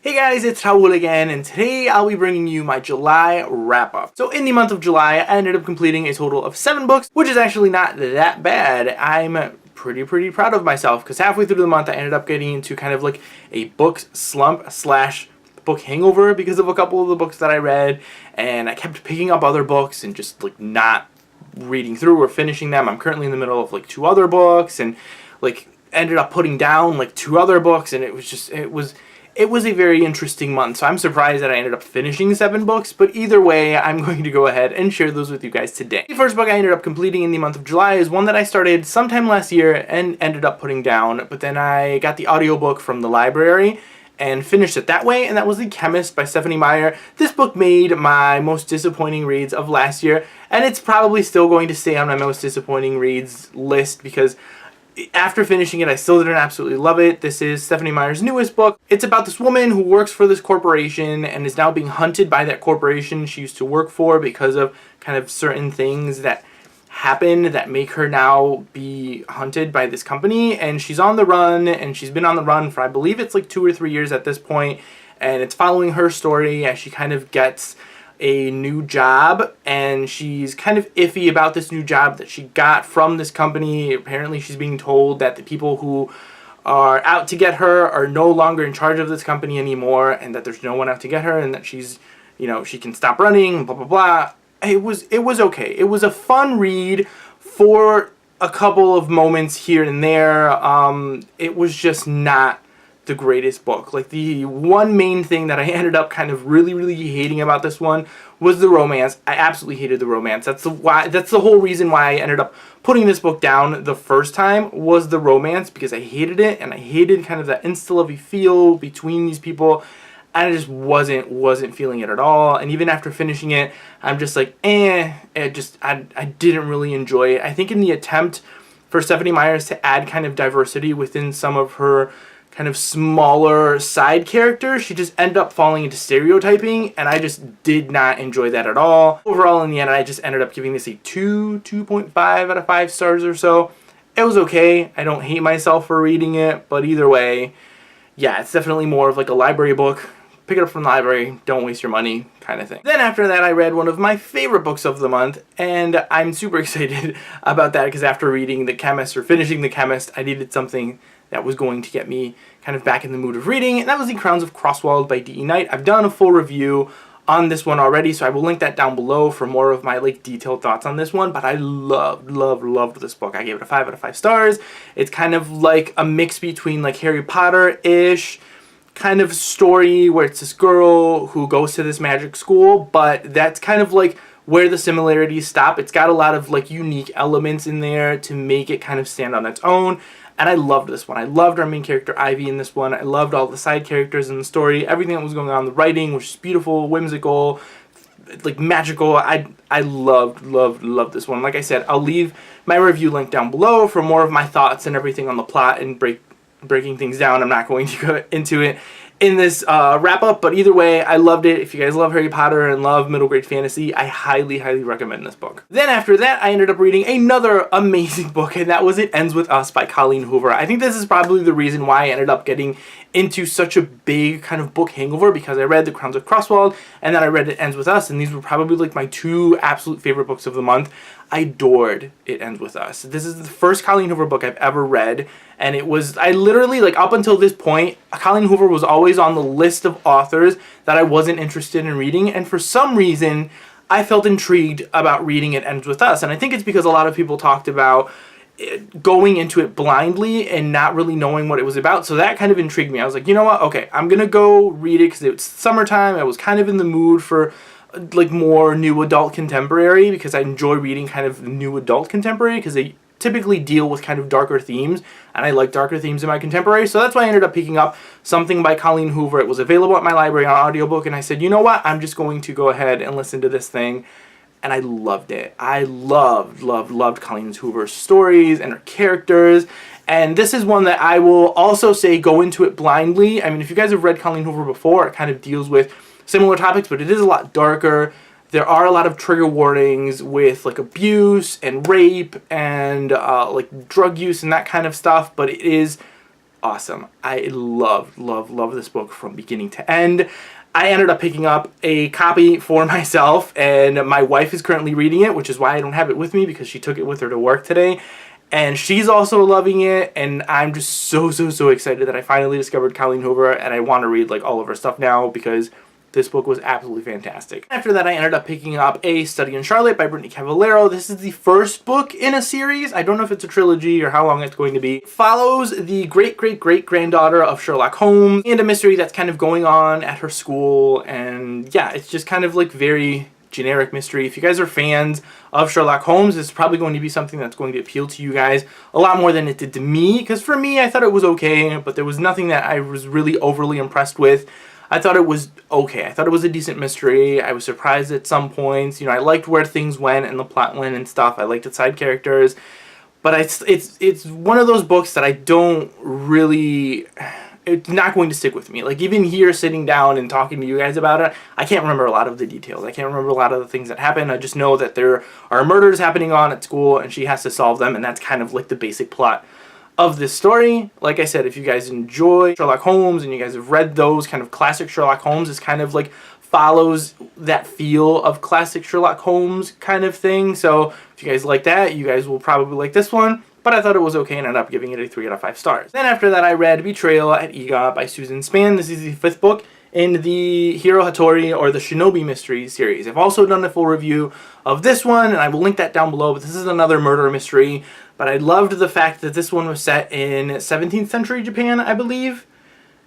Hey guys, it's Raul again, and today I'll be bringing you my July wrap-up. So in the month of July, I ended up completing a total of 7 books, which is actually not that bad. I'm pretty proud of myself, because halfway through the month I ended up getting into kind of like a book slump slash book hangover because of a couple of the books that I read, and I kept picking up other books and just like not reading through or finishing them. I'm currently in the middle of like 2 other books, and like ended up putting down like 2 other books, and it was a very interesting month, so I'm surprised that I ended up finishing 7 books, but either way, I'm going to go ahead and share those with you guys today. The first book I ended up completing in the month of July is one that I started sometime last year and ended up putting down, but then I got the audiobook from the library and finished it that way, and that was The Chemist by Stephanie Meyer. This book made my most disappointing reads of last year, and it's probably still going to stay on my most disappointing reads list because after finishing it, I still didn't absolutely love it. This is Stephanie Meyer's newest book. It's about this woman who works for this corporation and is now being hunted by that corporation she used to work for because of kind of certain things that happen that make her now be hunted by this company. And she's on the run, and she's been on the run for, I believe it's like 2 or 3 years at this point. And it's following her story as she kind of gets a new job, and she's kind of iffy about this new job that she got from this company. Apparently she's being told that the people who are out to get her are no longer in charge of this company anymore, and that there's no one out to get her, and that she's, you know, she can stop running, blah blah blah. It was okay. It was a fun read for a couple of moments here and there. It was just not the greatest book. Like, the one main thing that I ended up kind of really hating about this one was the romance. I absolutely hated the romance. That's the whole reason why I ended up putting this book down the first time, was the romance, because I hated it, and I hated kind of that insta-lovey feel between these people. I just wasn't feeling it at all. And even after finishing it, I'm just like, I didn't really enjoy it. I think in the attempt for Stephanie Meyers to add kind of diversity within some of her kind of smaller side characters, she just ended up falling into stereotyping, and I just did not enjoy that at all. Overall, in the end, I just ended up giving this a 2.5 out of 5 stars or so. It was okay. I don't hate myself for reading it, but either way, yeah, it's definitely more of like a library book. Pick it up from the library, don't waste your money, kind of thing. Then after that, I read one of my favorite books of the month, and I'm super excited about that because after reading The Chemist, or finishing The Chemist, I needed something that was going to get me kind of back in the mood of reading, and that was The Crowns of Crosswalk by D.E. Knight. I've done a full review on this one already, so I will link that down below for more of my like detailed thoughts on this one, but I loved this book. I gave it a 5 out of 5 stars. It's kind of like a mix between like Harry Potter-ish kind of story where it's this girl who goes to this magic school, but that's kind of like where the similarities stop. It's got a lot of like unique elements in there to make it kind of stand on its own. And I loved this one. I loved our main character, Ivy, in this one. I loved all the side characters in the story. Everything that was going on. The writing was just beautiful, whimsical, like magical. I loved this one. Like I said, I'll leave my review link down below for more of my thoughts and everything on the plot and breaking things down. I'm not going to go into it in this wrap-up, but either way, I loved it. If you guys love Harry Potter and love middle grade fantasy, I highly recommend this book. Then after that, I ended up reading another amazing book, and that was It Ends With Us by Colleen Hoover. I think this is probably the reason why I ended up getting into such a big kind of book hangover, because I read The Crowns of Crosswalk, and then I read It Ends With Us, and these were probably like my 2 absolute favorite books of the month. I adored It Ends With Us. This is the first Colleen Hoover book I've ever read, and I literally, like, up until this point, Colleen Hoover was always on the list of authors that I wasn't interested in reading, and for some reason, I felt intrigued about reading It Ends With Us, and I think it's because a lot of people talked about going into it blindly and not really knowing what it was about, so that kind of intrigued me. I was like, you know what, okay, I'm gonna go read it because it's summertime. I was kind of in the mood for like more new adult contemporary, because I enjoy reading kind of new adult contemporary because they typically deal with kind of darker themes, and I like darker themes in my contemporary, so that's why I ended up picking up something by Colleen Hoover. It was available at my library on audiobook, and I said, you know what, I'm just going to go ahead and listen to this thing, and I loved it. I loved Colleen Hoover's stories and her characters, and this is one that I will also say go into it blindly. I mean, if you guys have read Colleen Hoover before, it kind of deals with similar topics, but it is a lot darker. There are a lot of trigger warnings with like abuse and rape and like drug use and that kind of stuff, but it is awesome. I love this book from beginning to end. I ended up picking up a copy for myself, and my wife is currently reading it, which is why I don't have it with me, because she took it with her to work today. And she's also loving it, and I'm just so excited that I finally discovered Colleen Hoover, and I want to read like all of her stuff now, because this book was absolutely fantastic. After that, I ended up picking up A Study in Charlotte by Brittany Cavallaro. This is the first book in a series. I don't know if it's a trilogy or how long it's going to be. It follows the great-great-great-granddaughter of Sherlock Holmes and a mystery that's kind of going on at her school. And yeah, it's just kind of like very generic mystery. If you guys are fans of Sherlock Holmes, it's probably going to be something that's going to appeal to you guys a lot more than it did to me. Because for me, I thought it was okay, but there was nothing that I was really overly impressed with. I thought it was okay. I thought it was a decent mystery. I was surprised at some points. You know, I liked where things went and the plot went and stuff. I liked the side characters. But it's one of those books that I don't really... It's not going to stick with me. Like, even here, sitting down and talking to you guys about it, I can't remember a lot of the details. I can't remember a lot of the things that happen. I just know that there are murders happening on at school, and she has to solve them, and that's kind of like the basic plot of this story. Like I said, if you guys enjoy Sherlock Holmes and you guys have read those kind of classic Sherlock Holmes, it's kind of like follows that feel of classic Sherlock Holmes kind of thing. So if you guys like that, you guys will probably like this one. But I thought it was okay and ended up giving it a 3 out of 5 stars. Then after that, I read Betrayal at EGOT by Susan Spann. This is the 5th book in the Hiro Hattori or the Shinobi Mysteries series. I've also done a full review of this one, and I will link that down below, but this is another murder mystery. But I loved the fact that this one was set in 17th century Japan, I believe.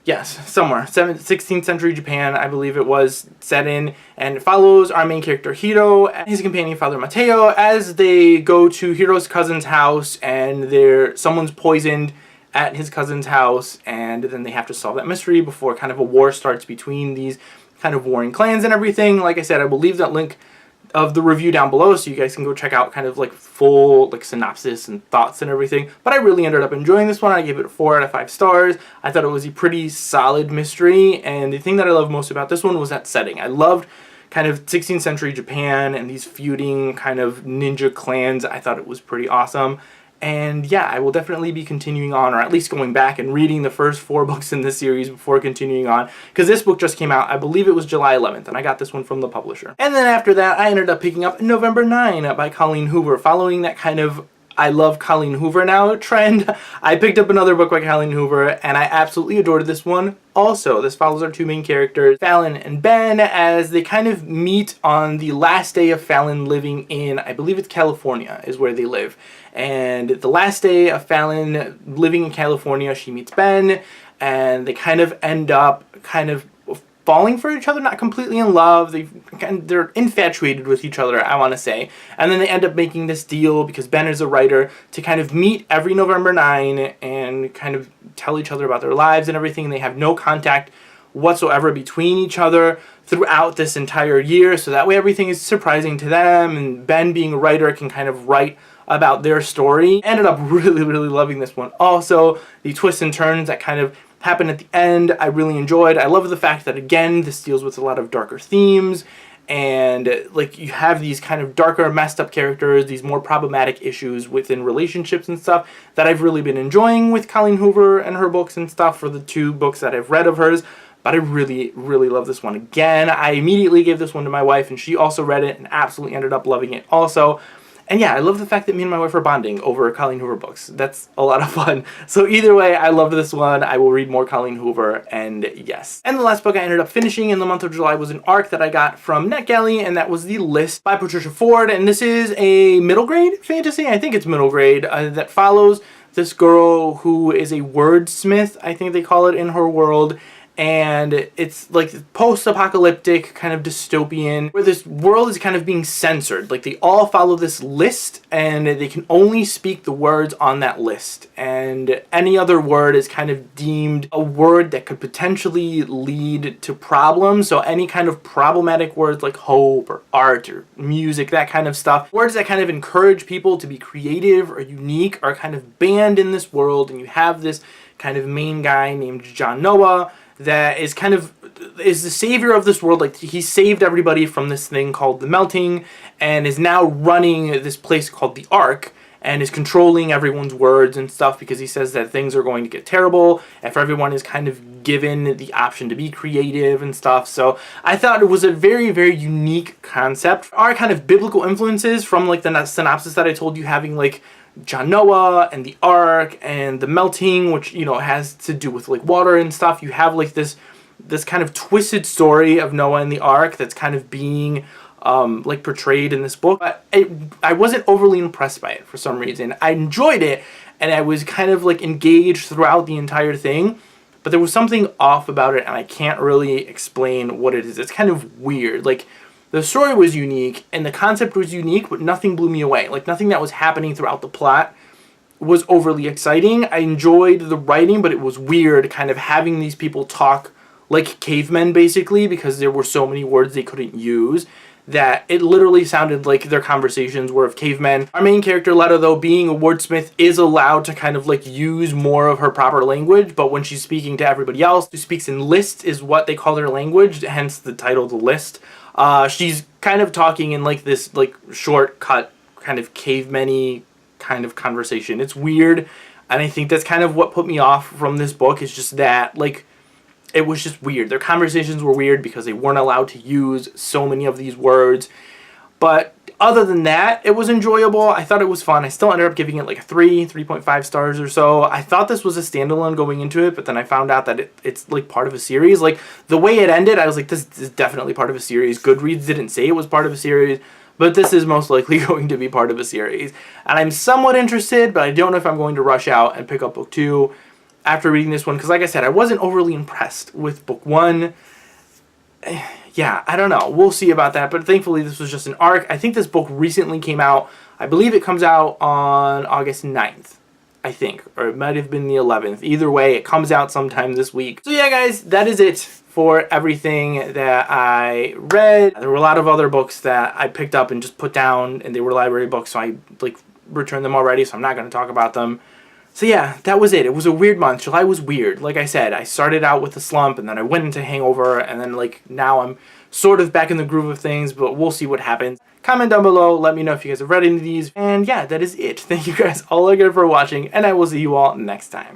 Yes, somewhere. 16th century Japan, I believe it was set in, and it follows our main character Hiro and his companion Father Mateo as they go to Hiro's cousin's house, and someone's poisoned at his cousin's house, and then they have to solve that mystery before kind of a war starts between these kind of warring clans and everything. Like I said, I will leave that link of the review down below so you guys can go check out kind of like full like synopsis and thoughts and everything. But I really ended up enjoying this one. I gave it 4 out of 5 stars. I thought it was a pretty solid mystery, and the thing that I loved most about this one was that setting. I loved kind of 16th century Japan and these feuding kind of ninja clans. I thought it was pretty awesome. And yeah, I will definitely be continuing on, or at least going back and reading the first 4 books in this series before continuing on, because this book just came out, I believe it was July 11th, and I got this one from the publisher. And then after that, I ended up picking up November 9 by Colleen Hoover, following that kind of I love Colleen Hoover now trend. I picked up another book by Colleen Hoover, and I absolutely adored this one. Also, this follows our 2 main characters, Fallon and Ben, as they kind of meet on the last day of Fallon living in, I believe it's California, is where they live. And the last day of Fallon living in California, she meets Ben, and they kind of end up kind of falling for each other, not completely in love. They're infatuated with each other, I want to say. And then they end up making this deal, because Ben is a writer, to kind of meet every November 9 and kind of tell each other about their lives and everything. And they have no contact whatsoever between each other throughout this entire year. So that way everything is surprising to them. And Ben, being a writer, can kind of write about their story. Ended up really loving this one. Also, the twists and turns that kind of happened at the end, I really enjoyed. I love the fact that, again, this deals with a lot of darker themes, and like you have these kind of darker, messed up characters, these more problematic issues within relationships and stuff that I've really been enjoying with Colleen Hoover and her books and stuff for the 2 books that I've read of hers. But I really love this one. Again, I immediately gave this one to my wife, and she also read it and absolutely ended up loving it also. And yeah, I love the fact that me and my wife are bonding over Colleen Hoover books. That's a lot of fun. So either way, I love this one. I will read more Colleen Hoover, and yes. And the last book I ended up finishing in the month of July was an ARC that I got from NetGalley, and that was The List by Patricia Ford. And this is a middle grade fantasy, I think it's middle grade, that follows this girl who is a wordsmith, I think they call it in her world. And it's like post-apocalyptic, kind of dystopian, where this world is kind of being censored. Like, they all follow this list, and they can only speak the words on that list. And any other word is kind of deemed a word that could potentially lead to problems. So any kind of problematic words like hope or art or music, that kind of stuff, words that kind of encourage people to be creative or unique, are kind of banned in this world. And you have this kind of main guy named John Noah that is kind of is the savior of this world. Like, he saved everybody from this thing called the melting, and is now running this place called the Ark. and is controlling everyone's words and stuff because he says that things are going to get terrible if everyone is kind of given the option to be creative and stuff. So I thought it was a very, very unique concept. Our kind of biblical influences from like the synopsis that I told you, having like John Noah and the Ark and the melting, which, you know, has to do with like water and stuff. You have like this kind of twisted story of Noah and the Ark that's kind of being like portrayed in this book. But I wasn't overly impressed by it for some reason. I enjoyed it, and I was kind of like engaged throughout the entire thing, but there was something off about it, and I can't really explain what it is. It's kind of weird. Like, the story was unique, and the concept was unique, but nothing blew me away. Like, nothing that was happening throughout the plot was overly exciting. I enjoyed the writing, but it was weird kind of having these people talk like cavemen, basically, because there were so many words they couldn't use that it literally sounded like their conversations were of cavemen. Our main character, Letta, though, being a wordsmith, is allowed to kind of like use more of her proper language, but when she's speaking to everybody else who speaks in lists is what they call their language, hence the title, The List. She's kind of talking in like this like shortcut kind of caveman-y kind of conversation. It's weird, and I think that's kind of what put me off from this book, is just that like it was just weird. Their conversations were weird because they weren't allowed to use so many of these words. But other than that, it was enjoyable. I thought it was fun. I still ended up giving it like a 3.5 stars or so. I thought this was a standalone going into it, but then I found out that it's like part of a series. Like, the way it ended, I was like, this is definitely part of a series. Goodreads didn't say it was part of a series, but this is most likely going to be part of a series. And I'm somewhat interested, but I don't know if I'm going to rush out and pick up book 2 after reading this one, because like I said, I wasn't overly impressed with book 1. Yeah, I don't know. We'll see about that, but thankfully this was just an arc. I think this book recently came out. I believe it comes out on August 9th, I think, or it might have been the 11th. Either way, it comes out sometime this week. So yeah, guys, that is it for everything that I read. There were a lot of other books that I picked up and just put down, and they were library books, so I like returned them already, so I'm not going to talk about them. So yeah, that was it. It was a weird month. July was weird. Like I said, I started out with a slump, and then I went into hangover, and then like now I'm sort of back in the groove of things, but we'll see what happens. Comment down below, let me know if you guys have read any of these, and yeah, that is it. Thank you guys all again for watching, and I will see you all next time.